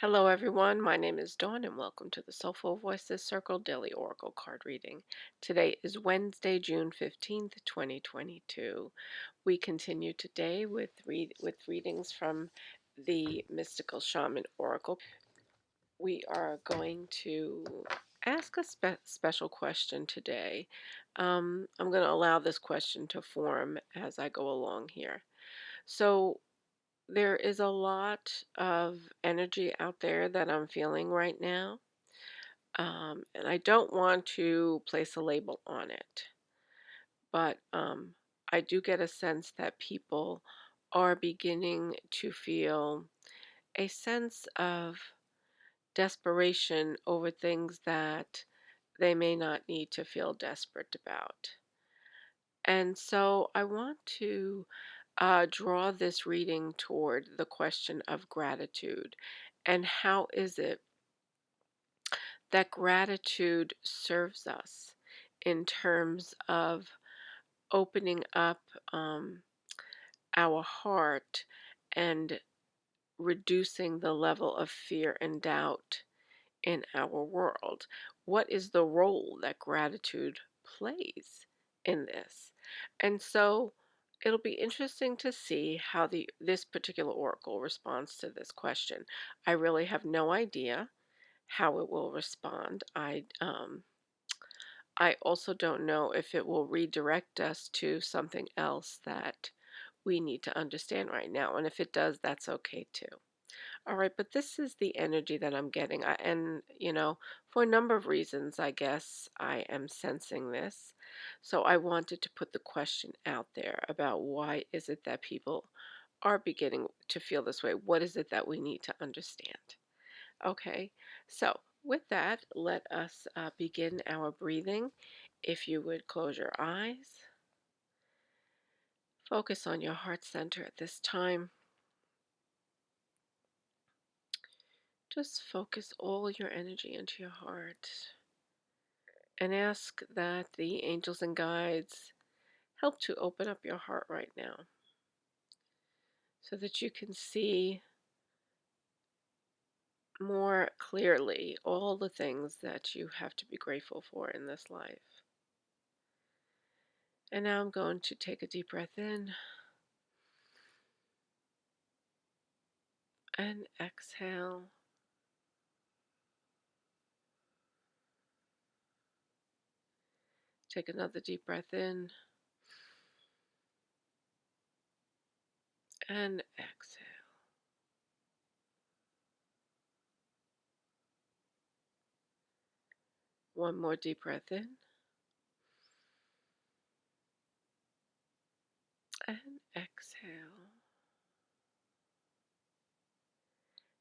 Hello, everyone. My name is Dawn, and welcome to the Soulful Voices Circle Daily Oracle Card Reading. Today is Wednesday, June 15th, 2022. We continue today with readings from the Mystical Shaman Oracle. We are going to ask a special question today. I'm going to allow this question to form as I go along here. So, there is a lot of energy out there that I'm feeling right now, and I don't want to place a label on it, but I do get a sense that people are beginning to feel a sense of desperation over things that they may not need to feel desperate about. And so I want to draw this reading toward the question of gratitude and how is it that gratitude serves us in terms of opening up our heart and reducing the level of fear and doubt in our world. What is the role that gratitude plays in this? And so it'll be interesting to see how this particular oracle responds to this question. I really have no idea how it will respond. I also don't know if it will redirect us to something else that we need to understand right now. And if it does, that's okay too. All right, but this is the energy that I'm getting. And for a number of reasons, I guess I am sensing this. So I wanted to put the question out there about why is it that people are beginning to feel this way? What is it that we need to understand? Okay, so with that, let us begin our breathing. If you would close your eyes, focus on your heart center at this time. Just focus all your energy into your heart and ask that the angels and guides help to open up your heart right now so that you can see more clearly all the things that you have to be grateful for in this life. And now I'm going to take a deep breath in and exhale. Take another deep breath in and exhale. One more deep breath in and exhale.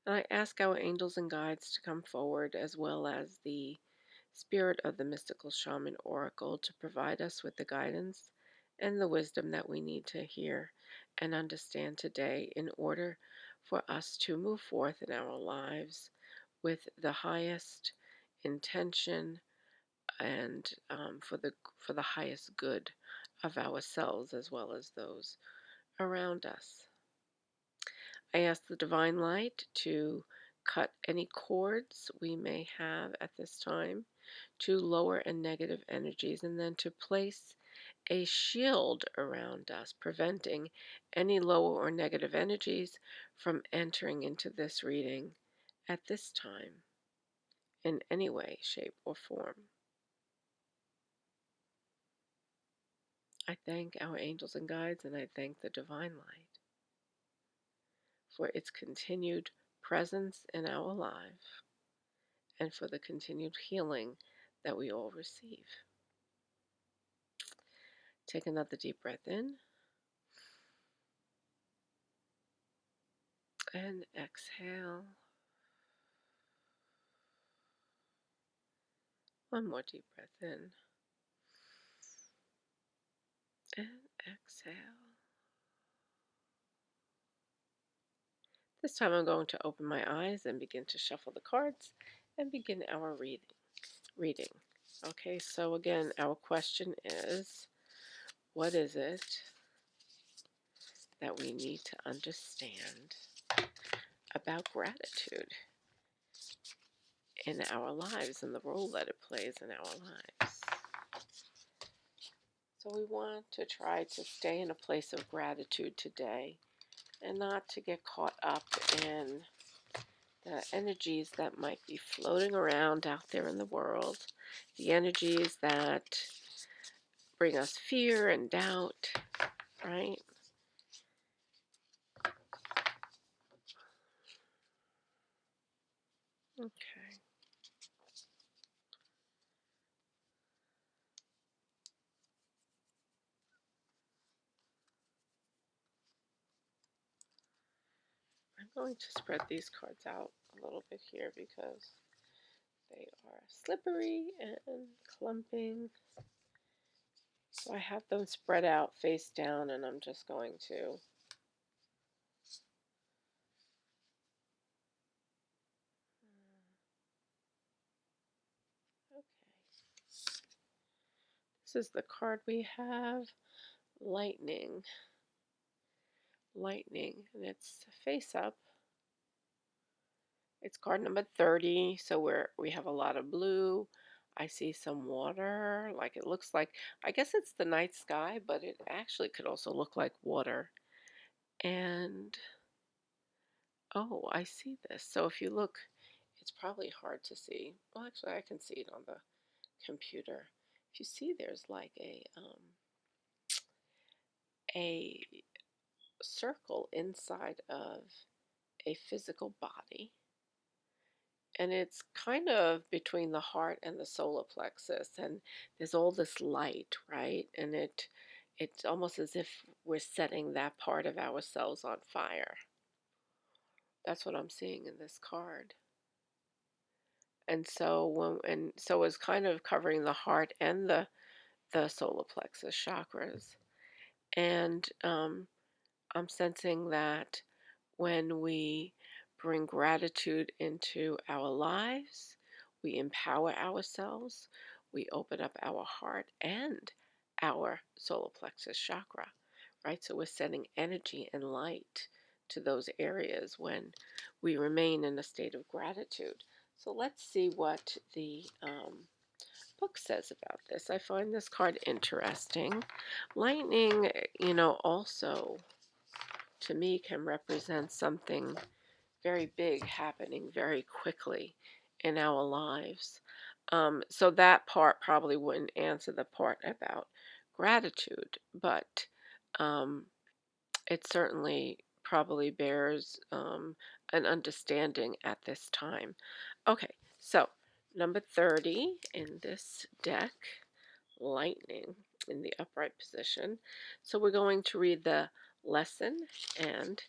And I ask our angels and guides to come forward, as well as the spirit of the mystical shaman oracle, to provide us with the guidance and the wisdom that we need to hear and understand today in order for us to move forth in our lives with the highest intention and for the highest good of ourselves as well as those around us. I ask the divine light to cut any cords we may have at this time to lower and negative energies, and then to place a shield around us, preventing any lower or negative energies from entering into this reading at this time in any way, shape, or form. I thank our angels and guides, and I thank the divine light for its continued presence in our life and for the continued healing that we all receive. Take another deep breath in and exhale. One more deep breath in and exhale. This time I'm going to open my eyes and begin to shuffle the cards and begin our reading. Okay, so again, our question is, what is it that we need to understand about gratitude? in our lives and the role that it plays in our lives. So we want to try to stay in a place of gratitude today and not to get caught up in the energies that might be floating around out there in the world, the energies that bring us fear and doubt, right? Okay. I'm going to spread these cards out a little bit here because they are slippery and clumping. So I have them spread out face down, and I'm just going to okay. This is the card we have, lightning. Lightning, and it's face up. It's card number 30, so we have a lot of blue. I see some water, like it looks like, I guess it's the night sky, but it actually could also look like water. And, oh, I see this. So if you look, it's probably hard to see. Well, actually, I can see it on the computer. If you see, there's like a circle inside of a physical body, and it's kind of between the heart and the solar plexus, and there's all this light, right? And it's almost as if we're setting that part of ourselves on fire. That's what I'm seeing in this card. And so it's kind of covering the heart and the solar plexus chakras. And I'm sensing that when we bring gratitude into our lives, we empower ourselves, we open up our heart and our solar plexus chakra, right? So we're sending energy and light to those areas when we remain in a state of gratitude. So let's see what the book says about this. I find this card interesting. Lightning, also to me can represent something very big happening very quickly in our lives. So that part probably wouldn't answer the part about gratitude, but um, it certainly probably bears an understanding at this time. Okay, so number 30 in this deck, lightning in the upright position. So we're going to read the lesson, and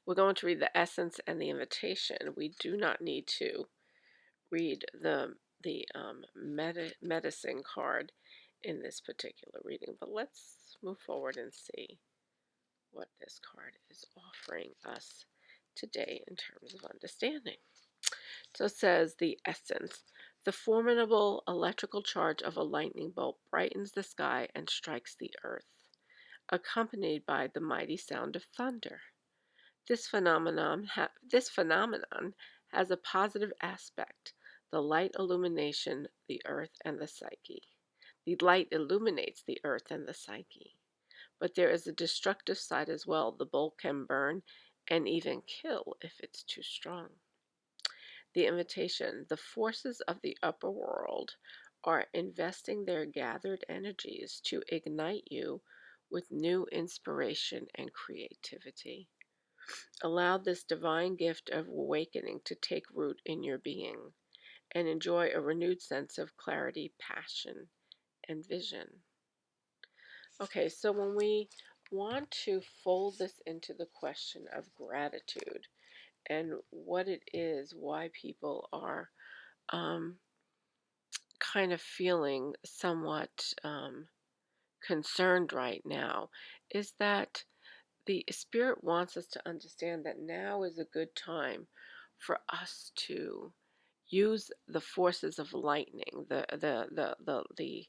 we're going to read the essence and the invitation. We do not need to read the medicine card in this particular reading, but let's move forward and see what this card is offering us today in terms of understanding. So it says the essence. The formidable electrical charge of a lightning bolt brightens the sky and strikes the earth, accompanied by the mighty sound of thunder. This phenomenon has a positive aspect. The light illumination the earth and the psyche. The light illuminates the earth and the psyche. But there is a destructive side as well. The bolt can burn and even kill if it's too strong. The invitation. The forces of the upper world are investing their gathered energies to ignite you with new inspiration and creativity. Allow this divine gift of awakening to take root in your being and enjoy a renewed sense of clarity, passion, and vision. Okay, so when we want to fold this into the question of gratitude and what it is, why people are kind of feeling somewhat concerned right now, is that the Spirit wants us to understand that now is a good time for us to use the forces of lightning, the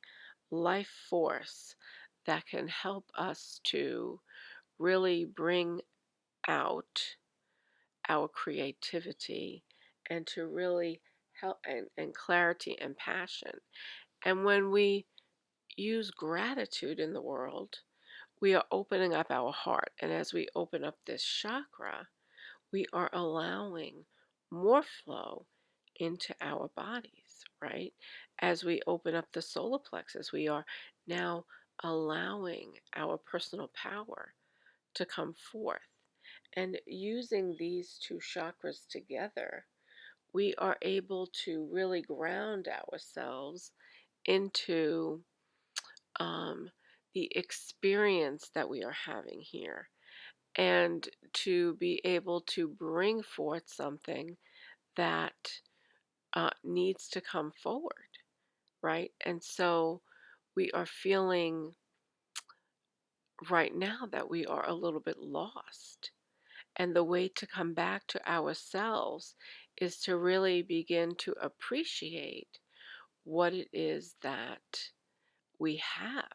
life force that can help us to really bring out our creativity and to really help and clarity and passion. And when we use gratitude in the world, we are opening up our heart. And as we open up this chakra, we are allowing more flow into our bodies, right? As we open up the solar plexus, we are now allowing our personal power to come forth. And using these two chakras together, we are able to really ground ourselves into um, the experience that we are having here, and to be able to bring forth something that needs to come forward, right? And so we are feeling right now that we are a little bit lost. And the way to come back to ourselves is to really begin to appreciate what it is that we have,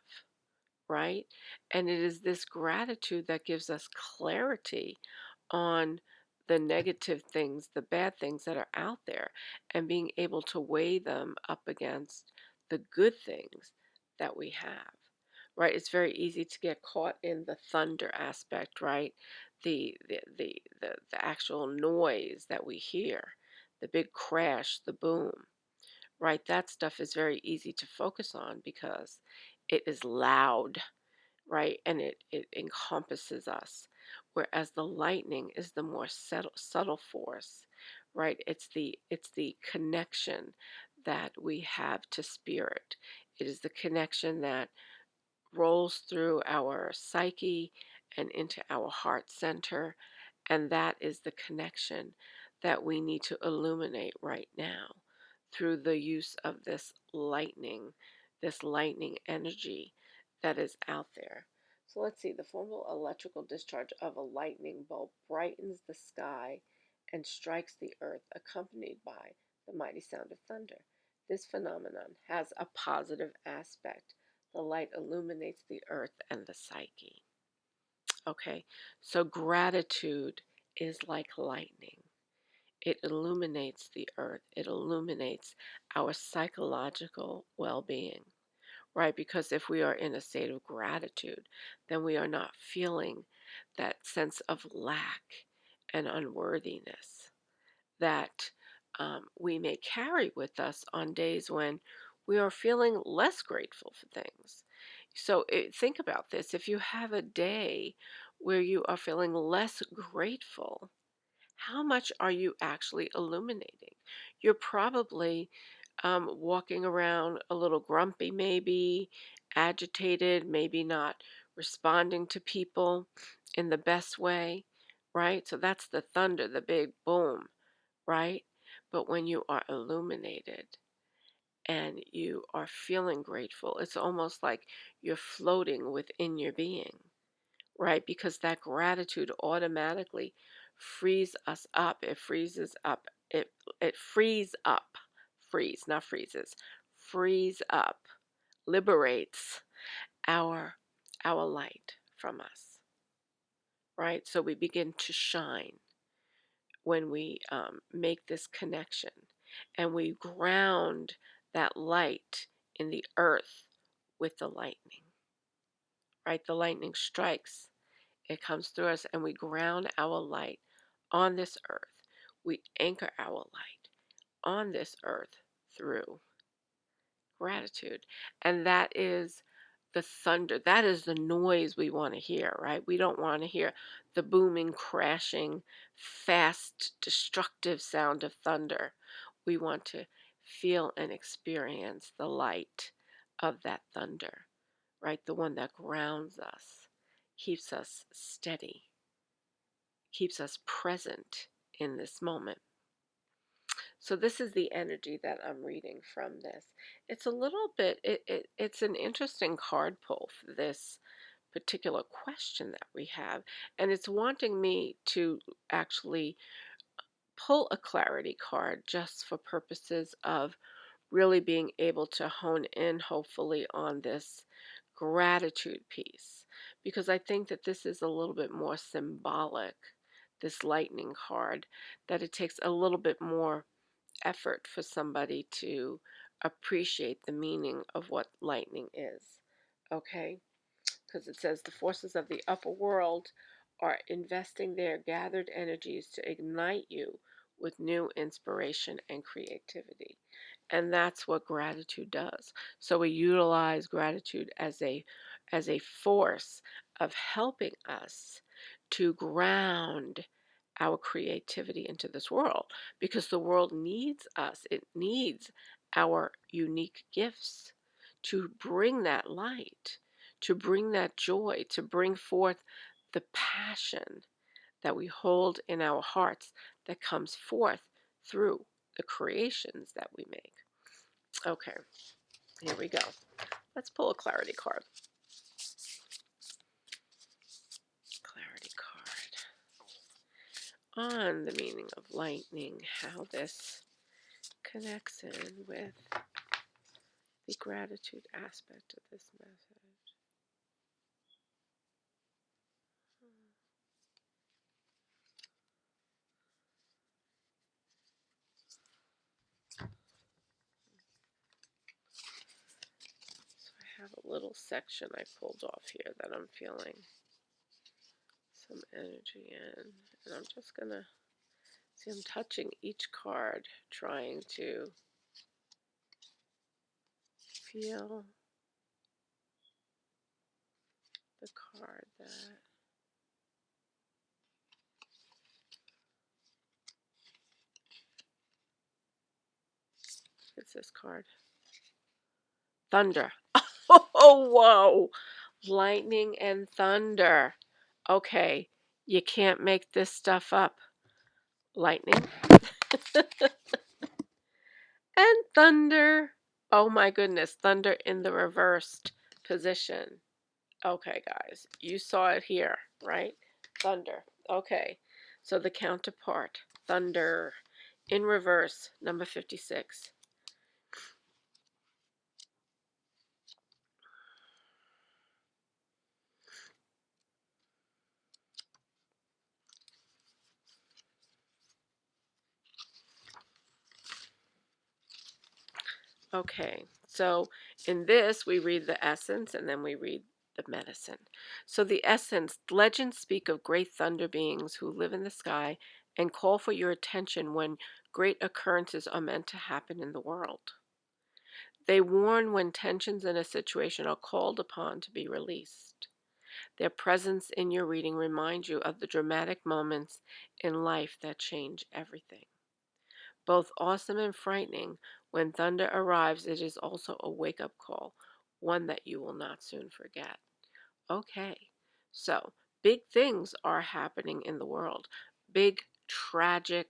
right? And it is this gratitude that gives us clarity on the negative things, the bad things that are out there, and being able to weigh them up against the good things that we have, right? It's very easy to get caught in the thunder aspect, right? The actual noise that we hear, the big crash, the boom, right? That stuff is very easy to focus on because it is loud, right? And it encompasses us. Whereas the lightning is the more subtle force, right? It's the connection that we have to spirit. It is the connection that rolls through our psyche and into our heart center. And that is the connection that we need to illuminate right now through the use of this lightning energy that is out there. So let's see, the formal electrical discharge of a lightning bolt brightens the sky and strikes the earth, accompanied by the mighty sound of thunder. This phenomenon has a positive aspect. The light illuminates the earth and the psyche. Okay, so gratitude is like lightning. It illuminates the earth, it illuminates our psychological well being, right? Because if we are in a state of gratitude, then we are not feeling that sense of lack and unworthiness that we may carry with us on days when we are feeling less grateful for things. So think about this. If you have a day where you are feeling less grateful, how much are you actually illuminating? You're probably walking around a little grumpy, maybe agitated, maybe not responding to people in the best way, right? So that's the thunder, the big boom, right? But when you are illuminated and you are feeling grateful, it's almost like you're floating within your being, right? Because that gratitude automatically frees us up. It freezes up. It frees up. Freeze, not freezes. Frees up, liberates our our light from us, right? So we begin to shine when we make this connection, and we ground that light in the earth with the lightning, right? The lightning strikes, it comes through us, and we ground our light on this earth. We anchor our light on this earth through gratitude. And that is the thunder. That is the noise we want to hear, right? We don't want to hear the booming, crashing, fast, destructive sound of thunder. We want to feel and experience the light of that thunder, right? The one that grounds us, keeps us steady, keeps us present in this moment. So this is the energy that I'm reading from this. It's a little bit, it's an interesting card pull for this particular question that we have. And it's wanting me to actually pull a clarity card just for purposes of really being able to hone in, hopefully, on this gratitude piece. Because I think that this is a little bit more symbolic, this lightning card, that it takes a little bit more effort for somebody to appreciate the meaning of what lightning is. Okay? Because it says the forces of the upper world are investing their gathered energies to ignite you with new inspiration and creativity. And that's what gratitude does. So we utilize gratitude as a force of helping us to ground our creativity into this world, because the world needs us. It needs our unique gifts to bring that light, to bring that joy, to bring forth the passion that we hold in our hearts that comes forth through the creations that we make. Okay, here we go. Let's pull a clarity card. Clarity card on the meaning of lightning, how this connects in with the gratitude aspect of this message. So I have a little section I pulled off here that I'm feeling some energy in. And I'm just going to see, I'm touching each card, trying to feel the card that it's this card. Thunder. Oh, whoa. Lightning and thunder. Okay, you can't make this stuff up. Lightning and thunder. Oh my goodness, thunder in the reversed position. Okay, guys, you saw it here, right? Thunder. Okay, so the counterpart, thunder in reverse, number 56. Okay, so in this, we read the essence and then we read the medicine. So, the essence, legends speak of great thunder beings who live in the sky and call for your attention when great occurrences are meant to happen in the world. They warn when tensions in a situation are called upon to be released. Their presence in your reading reminds you of the dramatic moments in life that change everything. Both awesome and frightening, when thunder arrives, it is also a wake up call, one that you will not soon forget. Okay, so big things are happening in the world. Big, tragic,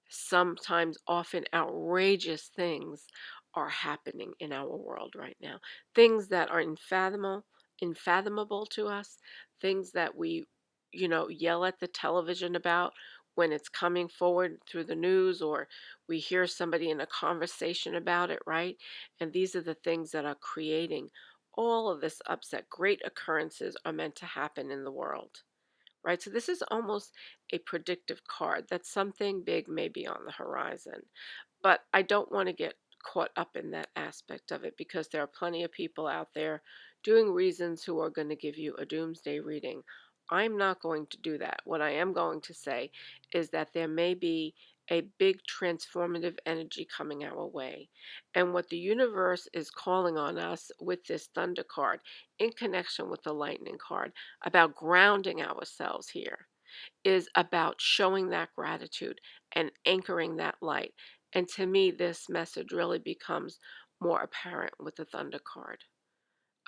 sometimes often outrageous things are happening in our world right now. Things that are unfathomable to us, things that we, yell at the television about when it's coming forward through the news, or we hear somebody in a conversation about it, right? And these are the things that are creating all of this upset. Great occurrences are meant to happen in the world, right? So this is almost a predictive card that something big may be on the horizon. But I don't want to get caught up in that aspect of it, because there are plenty of people out there doing reasons who are going to give you a doomsday reading. I'm not going to do that. What I am going to say is that there may be a big transformative energy coming our way. And what the universe is calling on us with this thunder card, in connection with the lightning card, about grounding ourselves here, is about showing that gratitude and anchoring that light. And to me, this message really becomes more apparent with the thunder card.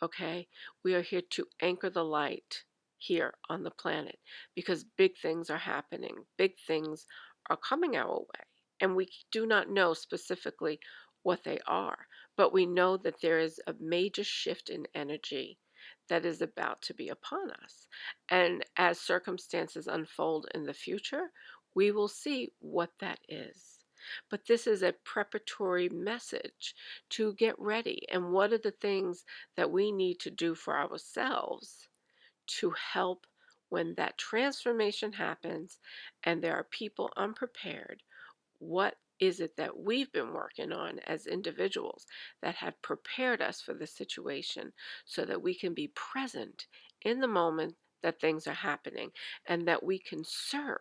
Okay? We are here to anchor the light here on the planet, because big things are happening. Big things are coming our way. And we do not know specifically what they are, but we know that there is a major shift in energy that is about to be upon us. And as circumstances unfold in the future, we will see what that is. But this is a preparatory message to get ready. And what are the things that we need to do for ourselves to help when that transformation happens and there are people unprepared? What is it that we've been working on as individuals that have prepared us for the situation so that we can be present in the moment that things are happening and that we can serve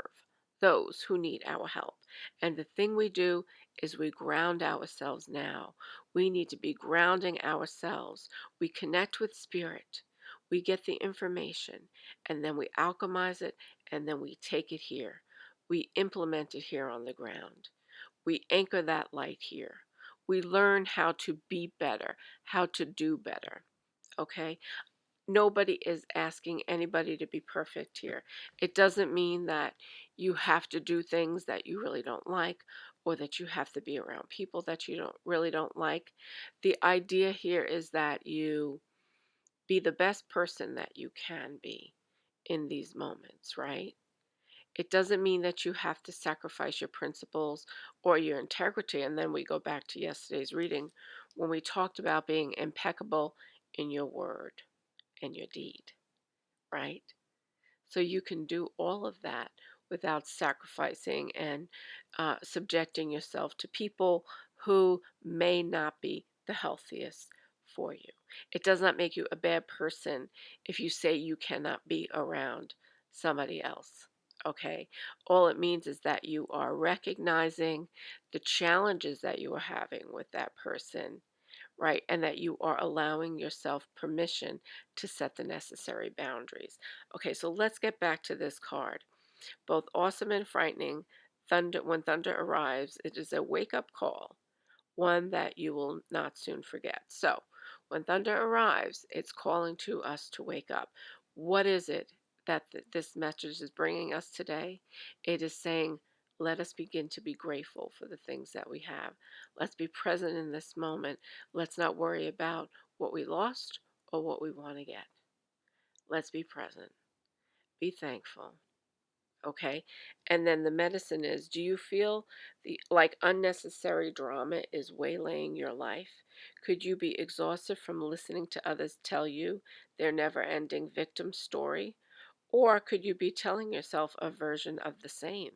those who need our help. And the thing we do is we ground ourselves now. We need to be grounding ourselves. We connect with spirit. We get the information and then we alchemize it and then we take it here. We implement it here on the ground. We anchor that light here. We learn how to be better, how to do better. Okay? Nobody is asking anybody to be perfect here. It doesn't mean that you have to do things that you really don't like or that you have to be around people that you don't like. The idea here is that you be the best person that you can be in these moments, right? It doesn't mean that you have to sacrifice your principles or your integrity. And then we go back to yesterday's reading when we talked about being impeccable in your word and your deed, right? So you can do all of that without sacrificing and subjecting yourself to people who may not be the healthiest for you. It does not make you a bad person if you say you cannot be around somebody else. Okay. All it means is that you are recognizing the challenges that you are having with that person, right? And that you are allowing yourself permission to set the necessary boundaries. Okay, so let's get back to this card. Both awesome and frightening. Thunder, when thunder arrives, it is a wake up call, one that you will not soon forget. So, when thunder arrives, it's calling to us to wake up. What is it that this message is bringing us today? It is saying, let us begin to be grateful for the things that we have. Let's be present in this moment. Let's not worry about what we lost or what we want to get. Let's be present. Be thankful. Okay. And then the medicine is, do you feel the like unnecessary drama is waylaying your life? Could you be exhausted from listening to others tell you their never-ending victim story? Or could you be telling yourself a version of the same?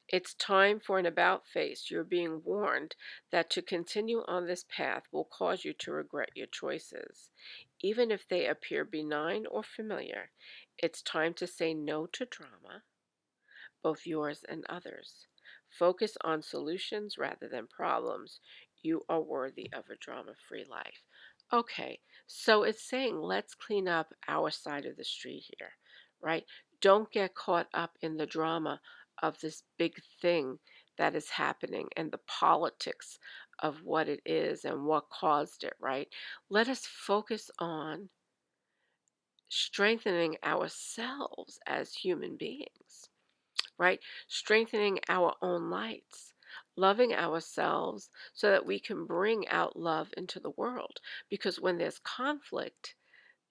It's time for an about face. You're being warned that to continue on this path will cause you to regret your choices. Even if they appear benign or familiar, it's time to say no to drama, both yours and others. Focus on solutions rather than problems. You are worthy of a drama free life. Okay, so it's saying let's clean up our side of the street here, right? Don't get caught up in the drama of this big thing that is happening and the politics of what it is and what caused it, right? Let us focus on strengthening ourselves as human beings, right? Strengthening our own lights, loving ourselves so that we can bring out love into the world. Because when there's conflict,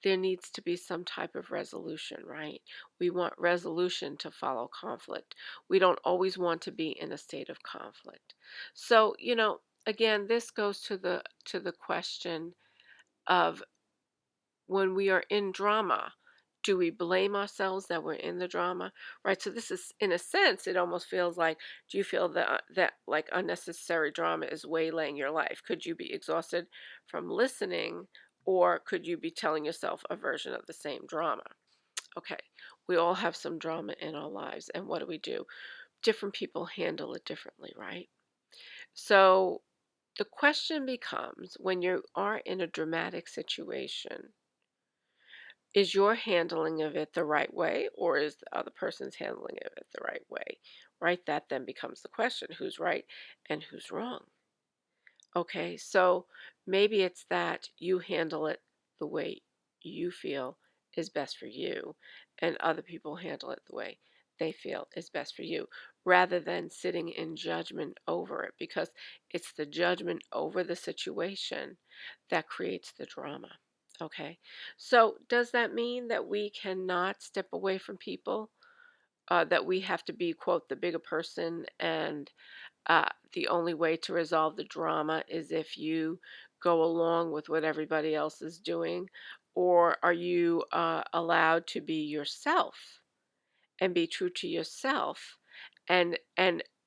there needs to be some type of resolution, right? We want resolution to follow conflict. We don't always want to be in a state of conflict. So, again, this goes to the question of when we are in drama, do we blame ourselves that we're in the drama? Right? So this is, in a sense, it almost feels like, do you feel that like unnecessary drama is waylaying your life? Could you be exhausted from listening, or could you be telling yourself a version of the same drama? Okay, we all have some drama in our lives, and what do? Different people handle it differently, right? So the question becomes, when you are in a dramatic situation, is your handling of it the right way, or is the other person's handling of it the right way? Right? That then becomes the question, who's right and who's wrong? Okay, so maybe it's that you handle it the way you feel is best for you, and other people handle it the way they feel is best for you, rather than sitting in judgment over it, because it's the judgment over the situation that creates the drama. Okay, so does that mean that we cannot step away from people? That we have to be, quote, the bigger person, and the only way to resolve the drama is if you go along with what everybody else is doing? Or are you allowed to be yourself and be true to yourself and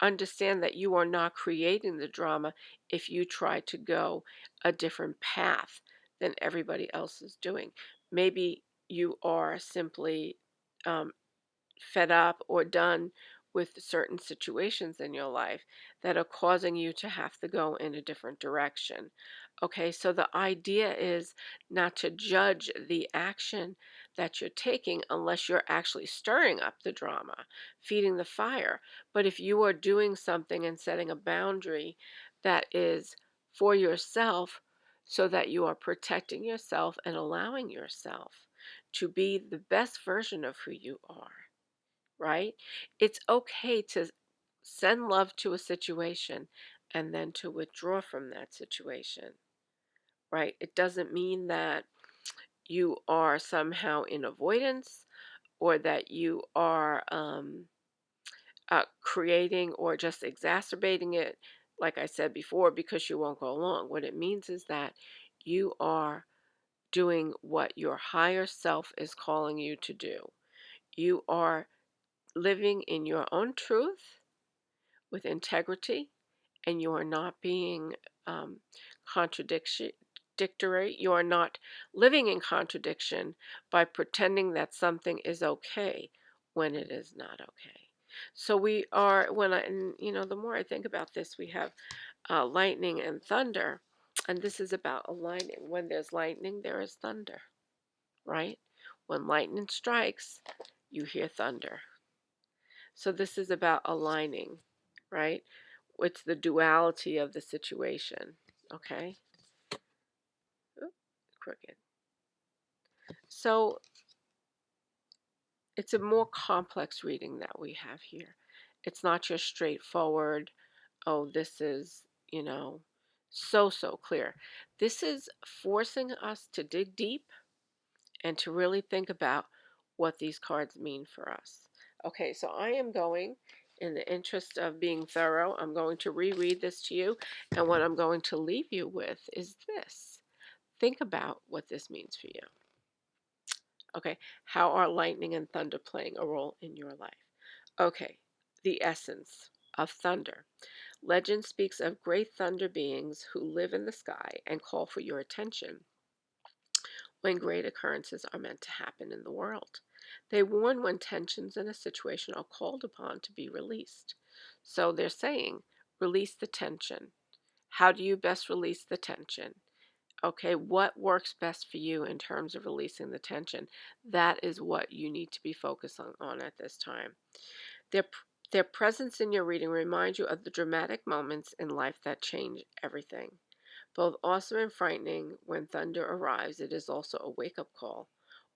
understand that you are not creating the drama if you try to go a different path than everybody else is doing. Maybe you are simply um, fed up or done with certain situations in your life that are causing you to have to go in a different direction. Okay, so the idea is not to judge the action that you're taking unless you're actually stirring up the drama, feeding the fire. But if you are doing something and setting a boundary that is for yourself so that you are protecting yourself and allowing yourself to be the best version of who you are, right? It's okay to send love to a situation and then to withdraw from that situation, right? It doesn't mean that you are somehow in avoidance or that you are creating or just exacerbating it, like I said before, because you won't go along. What it means is that you are doing what your higher self is calling you to do. You are living in your own truth with integrity, and you are not being um, contradictory. You are not living in contradiction by pretending that something is okay when it is not okay. So we are, and the more I think about this, we have lightning and thunder, and this is about aligning. When there's lightning, there is thunder, right? When lightning strikes, you hear thunder. So this is about aligning, right? It's the duality of the situation. Okay. Oop, crooked. So it's a more complex reading that we have here. It's not just straightforward, oh, this is, so clear. This is forcing us to dig deep and to really think about what these cards mean for us. Okay, so I am going, in the interest of being thorough, I'm going to reread this to you, and what I'm going to leave you with is this. Think about what this means for you. Okay, how are lightning and thunder playing a role in your life? Okay, the essence of thunder. Legend speaks of great thunder beings who live in the sky and call for your attention when great occurrences are meant to happen in the world. They warn when tensions in a situation are called upon to be released. So they're saying, release the tension. How do you best release the tension? Okay, what works best for you in terms of releasing the tension? That is what you need to be focused on at this time. Their, their presence in your reading reminds you of the dramatic moments in life that change everything. Both awesome and frightening, when thunder arrives, it is also a wake-up call,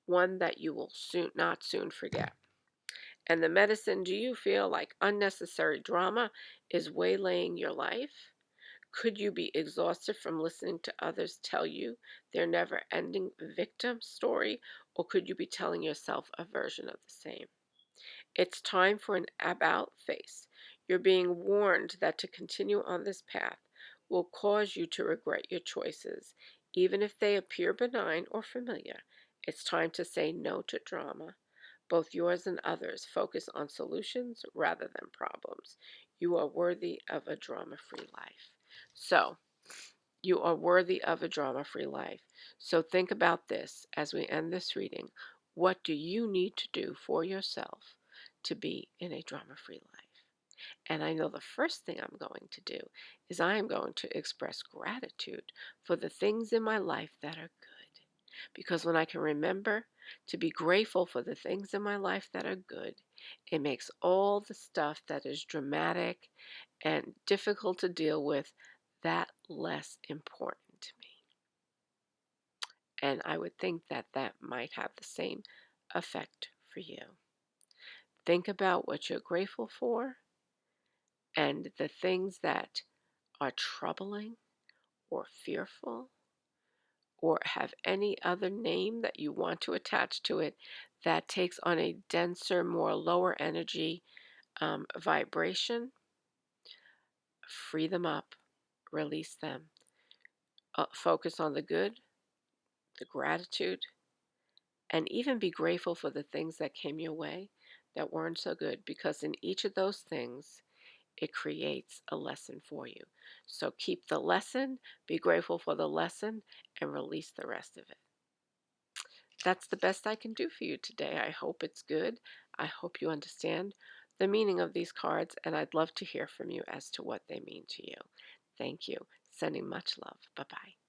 one that you will not soon forget. And the medicine, do you feel like unnecessary drama is waylaying your life? Could you be exhausted from listening to others tell you their never-ending victim story, or could you be telling yourself a version of the same? It's time for an about face. You're being warned that to continue on this path will cause you to regret your choices, even if they appear benign or familiar. It's time to say no to drama, both yours and others. Focus on solutions rather than problems. You are worthy of a drama-free life. So, you are worthy of a drama-free life. So think about this as we end this reading. What do you need to do for yourself to be in a drama-free life? And I know the first thing I'm going to do is I am going to express gratitude for the things in my life that are good. Because when I can remember to be grateful for the things in my life that are good, it makes all the stuff that is dramatic and difficult to deal with that less important to me. And I would think that that might have the same effect for you. Think about what you're grateful for and the things that are troubling or fearful or have any other name that you want to attach to it that takes on a denser, more lower energy vibration. Free them up, release them, focus on the good, the gratitude, and even be grateful for the things that came your way that weren't so good, because in each of those things it creates a lesson for you. So keep the lesson, be grateful for the lesson, and release the rest of it. That's the best I can do for you today. I hope it's good. I hope you understand the meaning of these cards, and I'd love to hear from you as to what they mean to you. Thank you. Sending much love. Bye-bye.